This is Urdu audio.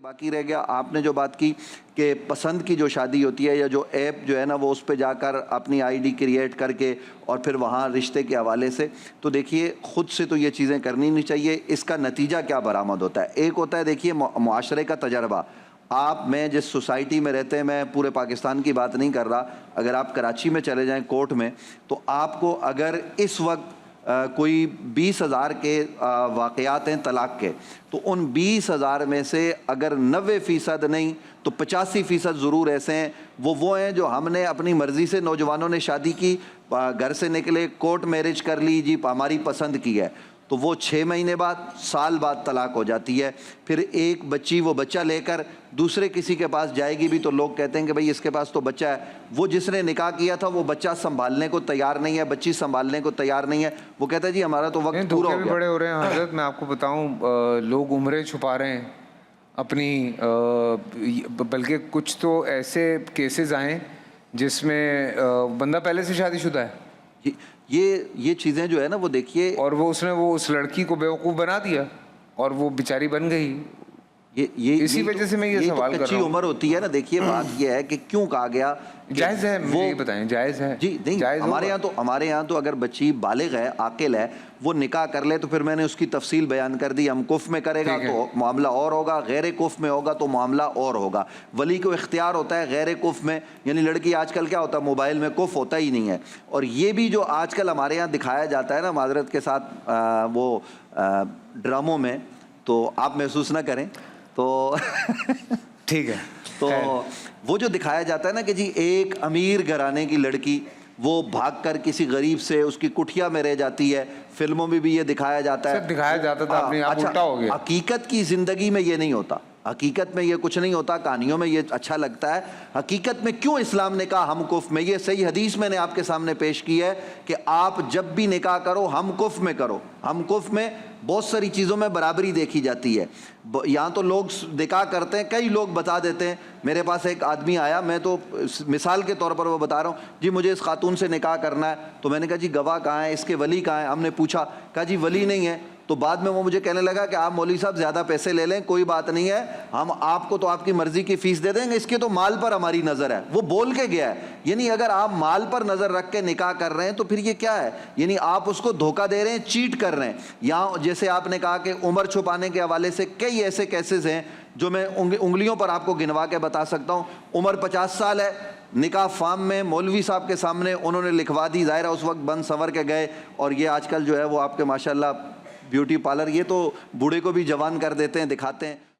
باقی رہ گیا آپ نے جو بات کی کہ پسند کی جو شادی ہوتی ہے یا جو ایپ جو ہے نا وہ اس پہ جا کر اپنی آئی ڈی کریٹ کر کے اور پھر وہاں رشتے کے حوالے سے، تو دیکھیے خود سے تو یہ چیزیں کرنی نہیں چاہیے۔ اس کا نتیجہ کیا برآمد ہوتا ہے؟ ایک ہوتا ہے دیکھیے معاشرے کا تجربہ۔ میں جس سوسائٹی میں رہتے ہیں، میں پورے پاکستان کی بات نہیں کر رہا، اگر آپ کراچی میں چلے جائیں کوٹ میں، تو آپ کو اگر اس وقت کوئی 20,000 کے واقعات ہیں طلاق کے، تو ان 20,000 میں سے اگر 90% نہیں تو 85% ضرور ایسے ہیں وہ ہیں جو ہم نے اپنی مرضی سے نوجوانوں نے شادی کی، گھر سے نکلے، کورٹ میرج کر لی، جی ہماری پسند کی ہے، تو وہ 6 مہینے بعد، سال بعد طلاق ہو جاتی ہے۔ پھر ایک بچی وہ بچہ لے کر دوسرے کسی کے پاس جائے گی بھی تو لوگ کہتے ہیں کہ بھئی اس کے پاس تو بچہ ہے، وہ جس نے نکاح کیا تھا وہ بچہ سنبھالنے کو تیار نہیں ہے، بچی سنبھالنے کو تیار نہیں ہے، وہ کہتا ہے جی ہمارا تو وقت پورا ہو گیا۔ بھی بڑے ہو رہے ہیں حضرت، میں آپ کو بتاؤں، لوگ عمریں چھپا رہے ہیں اپنی، بلکہ کچھ تو ایسے کیسز آئیں جس میں بندہ پہلے سے شادی شدہ ہے، یہ چیزیں جو ہے نا وہ دیکھیے، اور وہ اس لڑکی کو بیوقوف بنا دیا اور وہ بیچاری بن گئی۔ اسی وجہ سے میں یہ سوال کر رہا ہوں، کچی عمر ہوتی ہے نا، دیکھیے بات یہ ہے کہ کیوں کہا گیا جائز ہے، مجھے یہ بتائیں جائز ہے؟ جی نہیں، ہمارے یہاں تو اگر بچی بالغ ہے، عاقل ہے، وہ نکاح کر لے تو پھر میں نے اس کی تفصیل بیان کر دی، ہم کف میں کرے گا تو معاملہ اور ہوگا، غیر کف میں ہوگا تو معاملہ اور ہوگا۔ ولی کو اختیار ہوتا ہے غیر کف میں، یعنی لڑکی آج کل کیا ہوتا ہے موبائل میں کف ہوتا ہی نہیں ہے۔ اور یہ بھی جو آج کل ہمارے یہاں دکھایا جاتا ہے نا معذرت کے ساتھ وہ ڈراموں میں، تو آپ محسوس نہ کریں، تو ٹھیک ہے، تو وہ جو دکھایا جاتا ہے نا کہ جی ایک امیر گھرانے کی لڑکی وہ بھاگ کر کسی غریب سے اس کی کٹھیا میں رہ جاتی ہے، فلموں میں بھی یہ دکھایا جاتا ہے، دکھایا جاتا تھا، اپنے آپ الٹا ہو گیا۔ حقیقت کی زندگی میں یہ نہیں ہوتا، حقیقت میں یہ کچھ نہیں ہوتا، کہانیوں میں یہ اچھا لگتا ہے، حقیقت میں کیوں اسلام نے کہا ہم کف میں؟ یہ صحیح حدیث میں نے آپ کے سامنے پیش کی ہے کہ آپ جب بھی نکاح کرو ہم کف میں کرو۔ ہم کف میں بہت ساری چیزوں میں برابری دیکھی جاتی ہے۔ یہاں تو لوگ نکاح کرتے ہیں، کئی لوگ بتا دیتے ہیں، میرے پاس ایک آدمی آیا، میں تو مثال کے طور پر وہ بتا رہا ہوں، جی مجھے اس خاتون سے نکاح کرنا ہے، تو میں نے کہا جی گواہ کہاں ہے، اس کے ولی کہاں ہے؟ ہم نے پوچھا، کہا جی ولی نہیں ہے۔ تو بعد میں وہ مجھے کہنے لگا کہ آپ مولوی صاحب زیادہ پیسے لے لیں، کوئی بات نہیں ہے، ہم آپ کو تو آپ کی مرضی کی فیس دے دیں گے، اس کے تو مال پر ہماری نظر ہے۔ وہ بول کے گیا ہے، یعنی اگر آپ مال پر نظر رکھ کے نکاح کر رہے ہیں تو پھر یہ کیا ہے؟ یعنی آپ اس کو دھوکہ دے رہے ہیں، چیٹ کر رہے ہیں۔ یہاں جیسے آپ نے کہا کہ عمر چھپانے کے حوالے سے کئی ایسے کیسز ہیں جو میں انگلیوں پر آپ کو گنوا کے بتا سکتا ہوں۔ عمر 50 سال ہے، نکاح فارم میں مولوی صاحب کے سامنے انہوں نے لکھوا دی، ظاہر ہے اس وقت بند سنور کے گئے، اور یہ آج کل جو ہے وہ آپ کے ماشاءاللہ بیوٹی پارلر، یہ تو بوڑھے کو بھی جوان کر دیتے ہیں، دکھاتے ہیں۔